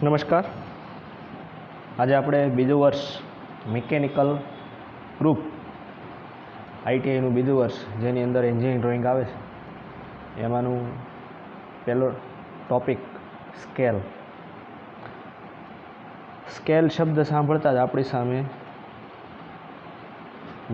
નમસ્કાર. આજે આપણે બીજું વર્ષ મિકેનિકલ ગ્રુપ આઈટીઆઈનું બીજું વર્ષ જેની અંદર એન્જિનિયરિંગ ડ્રોઈંગ આવે છે એમાંનું પહેલો ટોપિક સ્કેલ. સ્કેલ શબ્દ સાંભળતા જ આપણી સામે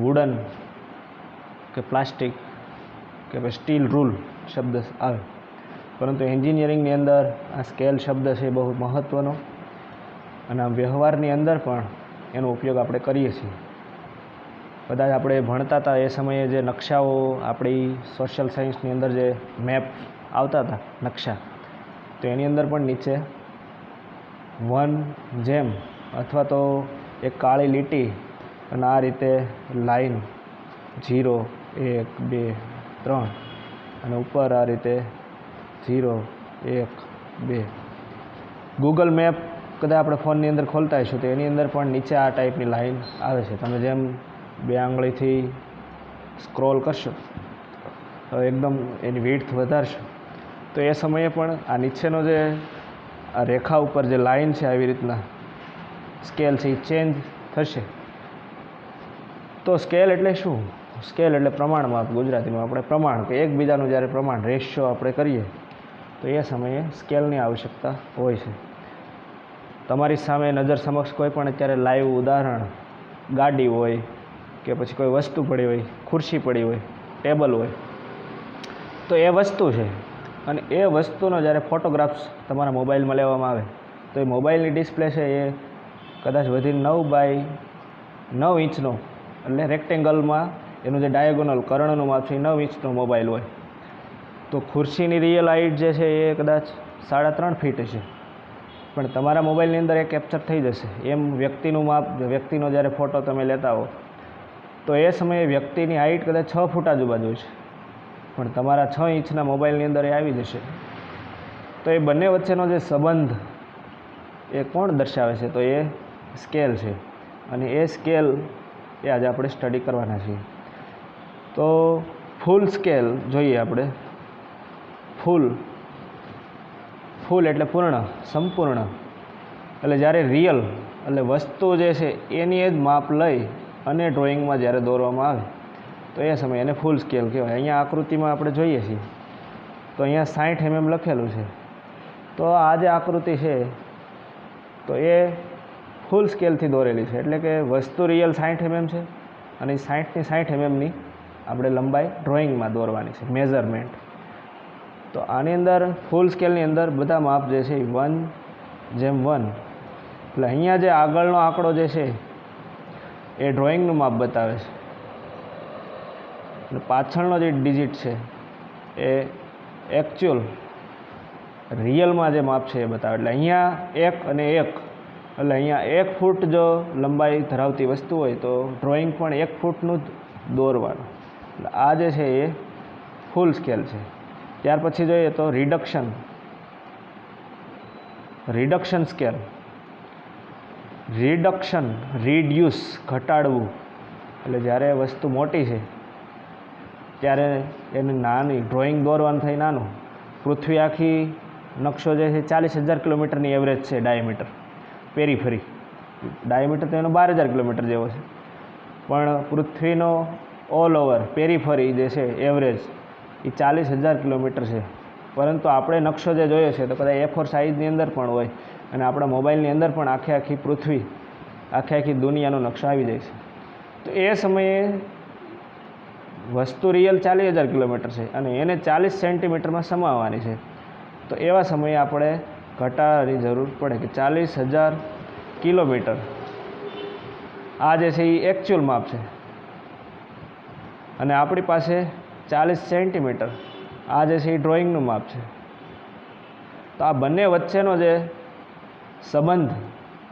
વુડન કે પ્લાસ્ટિક કે પછી સ્ટીલ રૂલ શબ્દ આવે, પરંતુ એન્જિનિયરિંગની અંદર આ સ્કેલ શબ્દ છે બહુ મહત્ત્વનો અને આ વ્યવહારની અંદર પણ એનો ઉપયોગ આપણે કરીએ છીએ. કદાચ આપણે ભણતા હતા એ સમયે જે નકશાઓ આપણી સોશિયલ સાયન્સની અંદર જે મેપ આવતા હતા નકશા, તો એની અંદર પણ નીચે 1 જેમ અથવા તો એક કાળી લીટી અને આ રીતે લાઈન 0 1 2 3 અને ઉપર આ રીતે 0 1 2. ગૂગલ મેપ કદાચ આપણે ફોનની અંદર ખોલતા હશું તો એની અંદર પણ નીચે આ ટાઈપની લાઈન આવે છે. તમે જેમ 2 આંગળીથી સ્ક્રોલ કરશો તો એકદમ એની વિડ્થ વધારશો તો એ સમયે પણ આ નીચેનો જે આ રેખા ઉપર જે લાઈન છે આવી રીતના સ્કેલ છે એ ચેન્જ થશે. તો સ્કેલ એટલે શું? સ્કેલ એટલે પ્રમાણમાં, ગુજરાતીમાં આપણે પ્રમાણ કે એકબીજાનું જ્યારે પ્રમાણ રેશિયો આપણે કરીએ તો એ સમયે સ્કેલની આવશ્યકતા હોય છે. તમારી સામે નજર સમક્ષ કોઈ પણ અત્યારે લાઈવ ઉદાહરણ ગાડી હોય કે પછી કોઈ વસ્તુ પડી હોય, ખુરશી પડી હોય, ટેબલ હોય, તો એ વસ્તુ છે અને એ વસ્તુનો જ્યારે ફોટોગ્રાફ્સ તમારા મોબાઈલમાં લેવામાં આવે તો એ મોબાઈલની ડિસ્પ્લે છે એ કદાચ વધીને 9 બાય 9 ઇંચનો એટલે રેક્ટેંગલમાં એનું જે ડાયાગોનલ કર્ણનું માપ છે એ 9 ઇંચનો મોબાઈલ હોય તો ખુરશીની રિયલ હાઇટ જે છે એ કદાચ 3.5 ફીટ હશે, પણ તમારા મોબાઈલની અંદર એ કેપ્ચર થઈ જશે. એમ વ્યક્તિનું માપ, વ્યક્તિનો જ્યારે ફોટો તમે લેતા હો તો એ સમયે વ્યક્તિની હાઇટ કદાચ 6 ફૂટ આજુબાજુ છે, પણ તમારા 6 ઇંચના મોબાઈલની અંદર એ આવી જશે. તો એ બંને વચ્ચેનો જે સંબંધ એ કોણ દર્શાવે છે? તો એ સ્કેલ છે અને એ સ્કેલ એ આજે આપણે સ્ટડી કરવાના છીએ. તો ફૂલ સ્કેલ જોઈએ આપણે. ફૂલ એટલે પૂર્ણ, સંપૂર્ણ. એટલે જ્યારે રિયલ એટલે વસ્તુ જે છે એની જ માપ લઈ અને ડ્રોઈંગમાં જ્યારે દોરવામાં આવે તો એ સમયે એને ફૂલ સ્કેલ કહેવાય. અહીંયા આકૃતિમાં આપણે જોઈએ છીએ તો અહીંયા 60 mm લખેલું છે. તો આ જે આકૃતિ છે તો એ ફૂલ સ્કેલથી દોરેલી છે, એટલે કે વસ્તુ રિયલ 60 mm છે અને 60 ની 60 mmની આપણે લંબાઈ ડ્રોઈંગમાં દોરવાની છે, મેઝરમેન્ટ. તો આની અંદર ફૂલ સ્કેલની અંદર બધા માપ જે છે એ 1:1. એટલે અહીંયા જે આગળનો આંકડો જે છે એ ડ્રોઈંગનું માપ બતાવે છે અને પાછળનો જે ડિજિટ છે એ એકચ્યુઅલ રિયલમાં જે માપ છે એ બતાવે. એટલે અહીંયા 1 અને 1 એટલે અહીંયા 1 ફૂટ જો લંબાઈ ધરાવતી વસ્તુ હોય તો ડ્રોઈંગ પણ 1 ફૂટનું જ દોરવાનું. એટલે આ જે છે એ ફૂલ સ્કેલ છે. ત્યાર પછી જોઈએ તો રિડક્શન સ્કેલ. રિડ્યુસ ઘટાડવું. એટલે જ્યારે વસ્તુ મોટી છે ત્યારે એને નાની ડ્રોઈંગ દોરવાનું થઈ નાનું. પૃથ્વી આખી નકશો જે છે 40,000 કિલોમીટરની એવરેજ છે ડાયામીટર, પેરીફરી. ડાયામીટર તો એનો 12,000 કિલોમીટર જેવો છે, પણ પૃથ્વીનો ઓલ ઓવર પેરીફરી જે છે એવરેજ એ 40,000 કિલોમીટર છે. પરંતુ આપણે નકશો જે જોયો છે તો કદાચ A4 સાઇઝની અંદર પણ હોય અને આપણા મોબાઈલની અંદર પણ આખી પૃથ્વી, આખી દુનિયાનો નકશો આવી જાય છે. તો એ સમયે વસ્તુ રિયલ 40,000 કિલોમીટર છે અને એને 40 સેન્ટીમીટરમાં સમાવવાની છે. તો એવા સમયે આપણે ઘટાડવાની જરૂર પડે કે 40,000 કિલોમીટર આ જે છે એ એકચ્યુઅલ માપ છે અને આપણી પાસે 40 સેન્ટીમીટર આ જે છે એ ડ્રોઈંગનું માપ છે. તો આ બંને વચ્ચેનો જે સંબંધ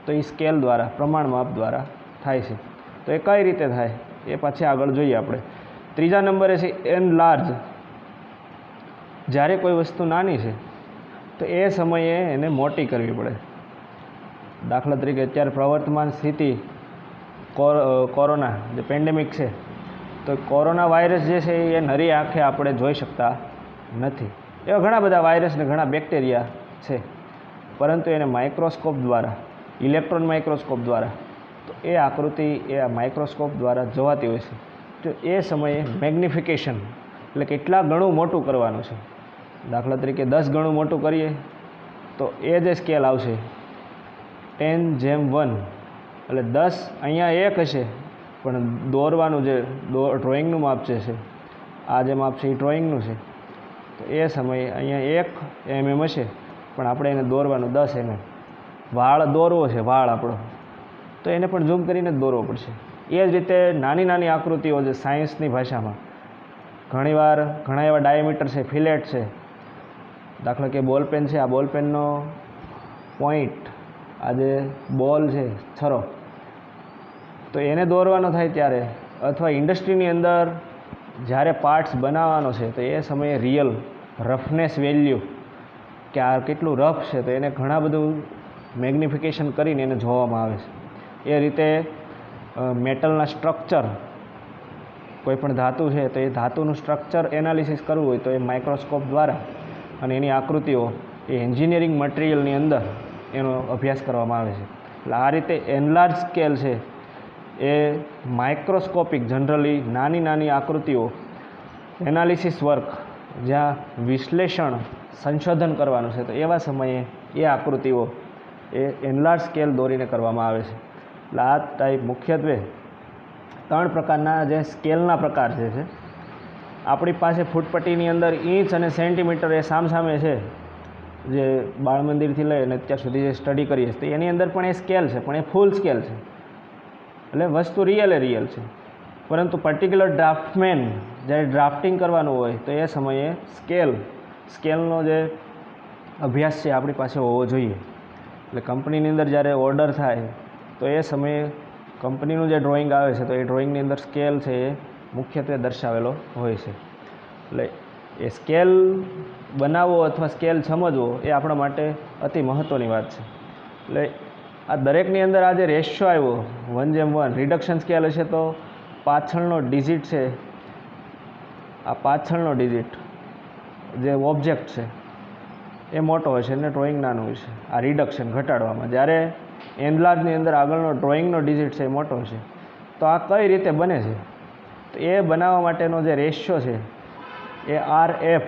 તો એ સ્કેલ દ્વારા, પ્રમાણ માપ દ્વારા થાય છે. તો એ કઈ રીતે થાય એ પછી આગળ જોઈએ આપણે. ત્રીજા નંબરે છે એનલાર્જ. જ્યારે કોઈ વસ્તુ નાની છે તો એ સમયે એને મોટી કરવી પડે. દાખલા તરીકે અત્યારે પ્રવર્તમાન સ્થિતિ કોરોના જે પેન્ડેમિક છે તો કોરોના વાયરસ જે છે એ નરી આંખે આપણે જોઈ શકતા નથી. એવા ઘણા બધા વાયરસ ને ઘણા બેક્ટેરિયા છે પરંતુ એને માઇક્રોસ્કોપ દ્વારા, ઇલેક્ટ્રોન માઇક્રોસ્કોપ દ્વારા, તો એ આકૃતિ એ આ માઇક્રોસ્કોપ દ્વારા જોવાતી હોય છે. તો એ સમયે મેગ્નિફિકેશન એટલે કેટલા ગણું મોટું કરવાનું છે. દાખલા તરીકે 10 ગણું મોટું કરીએ તો એ જે સ્કેલ આવશે 10:1, એટલે 10 અહીંયા 1 હશે, પણ દોરવાનું જે ડ્રોઈંગનું માપ છે આ જે માપ છે એ ડ્રોઈંગનું છે. તો એ સમયે અહીંયા 1 mm હશે, પણ આપણે એને દોરવાનું 10 mm. વાળ દોરવો છે, વાળ આપણો, તો એને પણ ઝૂમ કરીને જ દોરવો પડશે. એ જ રીતે નાની નાની આકૃતિઓ જે સાયન્સની ભાષામાં ઘણા એવા ડાયામીટર છે, ફિલેટ છે. દાખલા કે બોલપેન છે, આ બોલપેનનો પોઈન્ટ, આ જે બોલ છે, છરો, તો એને દોરવાનો થાય ત્યારે, અથવા ઇન્ડસ્ટ્રીની અંદર જ્યારે પાર્ટ્સ બનાવવાનો છે તો એ સમયે રિયલ રફનેસ વેલ્યુ કે આ કેટલું રફ છે, તો એને ઘણા બધું મેગ્નિફિકેશન કરીને એને જોવામાં આવે છે. એ રીતે મેટલના સ્ટ્રક્ચર, કોઈ પણ ધાતુ છે તો એ ધાતુનું સ્ટ્રક્ચર એનાલિસિસ કરવું હોય તો એ માઇક્રોસ્કોપ દ્વારા અને એની આકૃતિઓ એ એન્જિનિયરિંગ મટીરિયલની અંદર એનો અભ્યાસ કરવામાં આવે છે. એટલે આ રીતે એનલાર્જ સ્કેલ છે એ માઇક્રોસ્કોપિક, જનરલી નાની નાની આકૃતિઓ, એનાલિસિસ વર્ક, જ્યાં વિશ્લેષણ, સંશોધન કરવાનું છે, તો એવા સમયે એ આકૃતિઓ એ એનલાર્જ સ્કેલ દોરીને કરવામાં આવે છે. એટલે આ ટાઈપ મુખ્યત્વે 3 પ્રકારના જે સ્કેલના પ્રકાર છે. આપણી પાસે ફૂટપટ્ટીની અંદર ઇંચ અને સેન્ટીમીટર એ સામસામે છે, જે બાળ મંદિરથી લઈ અને અત્યાર સુધી જે સ્ટડી કરીએ તો એની અંદર પણ એ સ્કેલ છે, પણ એ ફૂલ સ્કેલ છે, એટલે વસ્તુ રિયલ છે. પરંતુ પર્ટિક્યુલર ડ્રાફ્ટમેન જ્યારે ડ્રાફ્ટિંગ કરવાનું હોય તો એ સમયે સ્કેલનો જે અભ્યાસ છે આપણી પાસે હોવો જોઈએ. એટલે કંપનીની અંદર જ્યારે ઓર્ડર થાય તો એ સમયે કંપનીનું જે ડ્રોઈંગ આવે છે તો એ ડ્રોઈંગની અંદર સ્કેલ છે એ મુખ્યત્વે દર્શાવેલો હોય છે. એટલે એ સ્કેલ બનાવવો અથવા સ્કેલ સમજવો એ આપણા માટે અતિ મહત્ત્વની વાત છે. એટલે આ દરેકની અંદર આ જે રેશિયો આવ્યો 1:1, રિડક્શન સ્કેલ હશે તો પાછળનો ડિજિટ છે, આ પાછળનો ડિજિટ જે ઓબ્જેક્ટ છે એ મોટો હશે અને ડ્રોઈંગ નાનું હશે. આ રિડક્શન, ઘટાડવામાં. જ્યારે એનલાર્જની અંદર આગળનો ડ્રોઈંગનો ડિજિટ છે એ મોટો હશે. તો આ કઈ રીતે બને છે? તો એ બનાવવા માટેનો જે રેશિયો છે એ RF,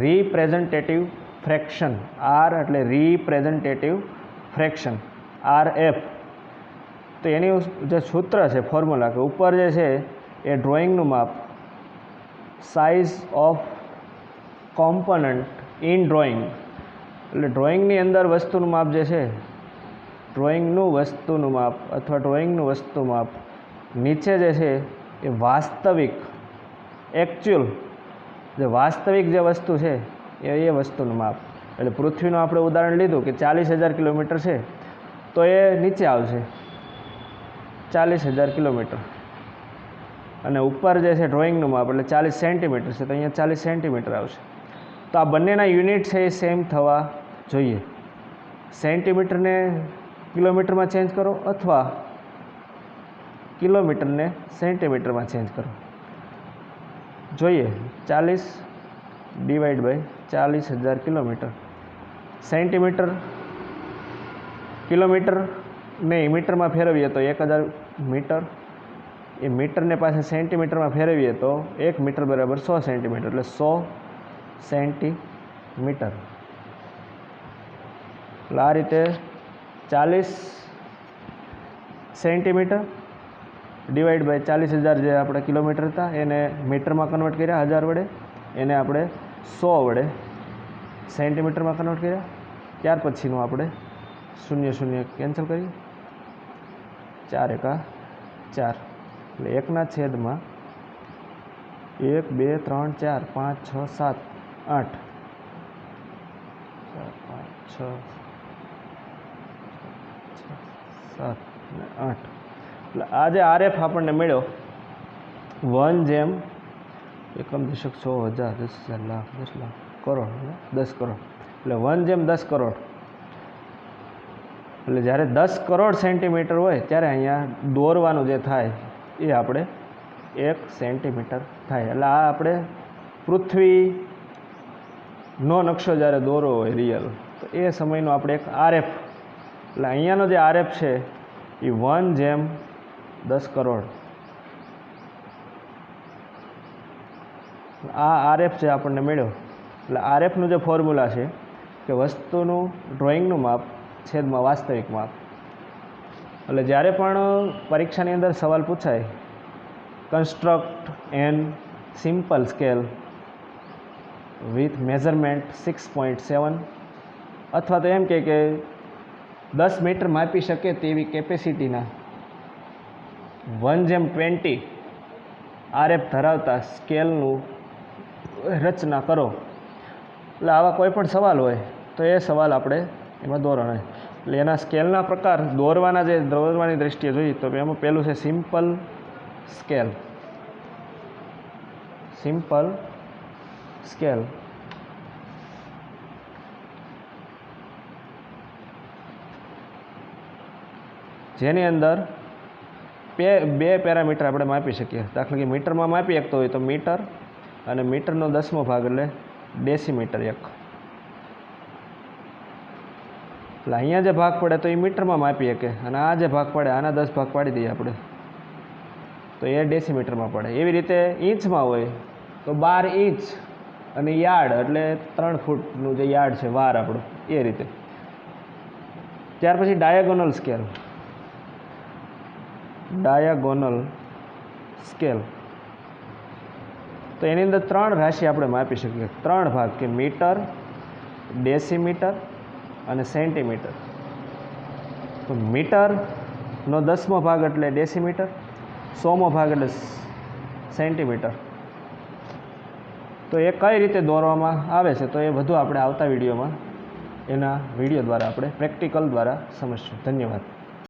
રિપ્રેઝન્ટેટિવ ફ્રેક્શન. R એટલે રિપ્રેઝન્ટેટિવ ફ્રેક્શન, RF. તો એની જે સૂત્ર છે, ફોર્મ્યુલા, કે ઉપર જે છે એ ડ્રોઈંગનું માપ, size of component in drawing, એટલે ડ્રોઈંગની અંદર વસ્તુનું માપ જે છે, ડ્રોઈંગનું વસ્તુનું માપ અથવા ડ્રોઈંગનું વસ્તુ માપ, નીચે જે છે એ વાસ્તવિક, એકચ્યુઅલ, જે વાસ્તવિક જે વસ્તુ છે એ વસ્તુનું માપ. એટલે પૃથ્વીનું આપણે ઉદાહરણ લીધું કે 40,000 કિલોમીટર છે, તો એ નીચે આવશે 40,000 કિલોમીટર, અને ઉપર જે છે ડ્રોઈંગનું માપ એટલે 40 સેન્ટીમીટર છે, તો અહીંયા 40 સેન્ટીમીટર આવશે. તો આ બંનેના યુનિટ છે એ સેમ થવા જોઈએ. સેન્ટીમીટરને કિલોમીટરમાં ચેન્જ કરો અથવા કિલોમીટરને સેન્ટીમીટરમાં ચેન્જ કરો. જોઈએ 40/40,000 કિલોમીટર. સેન્ટીમીટર, કિલોમીટરને મીટરમાં ફેરવીએ તો 1,000 મીટર. એ મીટરને પાસે સેન્ટીમીટરમાં ફેરવીએ તો 1 મીટર બરાબર 100 સેન્ટીમીટર, એટલે 100 સેન્ટીમીટર. એટલે આ રીતે 40 સેન્ટીમીટર ડિવાઈડ બાય 40,000 જે આપણે કિલોમીટર હતા એને મીટરમાં કન્વર્ટ કર્યા 1000 વડે, એને આપણે 100 વડે સેન્ટીમીટરમાં કન્વર્ટ કર્યા. ત્યાર પછીનું આપણે 0 કેન્સલ કરીએ, 4 × 4, એટલે 1/, 1, 2, 3, 4, 5, 6, 7, 8, 4, 5, 6, 7 અને 8. એટલે આ જે RF આપણને મળ્યો 1 એકમ, દશક, 100, 1000, 10,000, લાખ, 10 લાખ, કરોડ, 10 કરોડ. એટલે 1:10 કરોડ. એટલે જ્યારે 10 કરોડ સેન્ટીમીટર હોય ત્યારે અહીંયા દોરવાનું જે થાય એ આપણે 1 સેન્ટીમીટર થાય. એટલે આ આપણે પૃથ્વીનો નકશો જ્યારે દોરવો હોય રિયલ, તો એ સમયનો આપણે એક આરએફ, એટલે અહીંયાનો જે આરએફ છે એ 1/10 કરોડ. આ આરએફ જે આપણને મળ્યો, એટલે આરએફનું જે ફોર્મ્યુલા છે કે વસ્તુનું ડ્રોઈંગનું માપ છેદમાં વાસ્તવિક માપ. એટલે જ્યારે પણ પરીક્ષાની અંદર સવાલ પૂછાય construct an simple scale with measurement 6.7, અથવા તો એમ કે 10 મીટર માપી શકે તેવી કેપેસિટીના 1/20 આરએફ ધરાવતા સ્કેલનું રચના કરો. એટલે આવા કોઈ પણ સવાલ હોય તો એ સવાલ આપણે એમાં દોરવાનો. એટલે એના સ્કેલના પ્રકાર દોરવાની દ્રષ્ટિએ જોઈએ તો એમાં પહેલું છે સિમ્પલ સ્કેલ. સિમ્પલ સ્કેલ જેની અંદર બે પેરામીટર આપણે માપી શકીએ. દાખલા કે મીટરમાં માપી શકતો હોય તો મીટર, અને મીટરનો 10મો ભાગ એટલે ડેસીમીટર 1. એટલે અહીંયા જે ભાગ પડે તો એ મીટરમાં માપી શકે, અને આ જે ભાગ પડે આના 10 ભાગ પાડી દઈએ આપણે તો એ ડેસીમીટરમાં પડે. એવી રીતે ઇંચમાં હોય તો 12 ઇંચ, અને યાર્ડ એટલે 3 ફૂટનું જે યાર્ડ છે વાર આપણું, એ રીતે. ત્યાર પછી ડાયાગોનલ સ્કેલ. ડાયાગોનલ સ્કેલ તો એની અંદર 3 રાશિ આપણે માપી શકીએ, 3 ભાગ કે મીટર, ડેસીમીટર અને સેન્ટીમીટર. તો મીટરનો 10મો ભાગ એટલે ડેસીમીટર, 100મો ભાગ એટલે સેન્ટીમીટર. તો એ કઈ રીતે દોરવામાં આવે છે તો એ બધું આપણે આવતા વિડીયોમાં એના વિડીયો દ્વારા આપણે પ્રેક્ટિકલ દ્વારા સમજશું. ધન્યવાદ.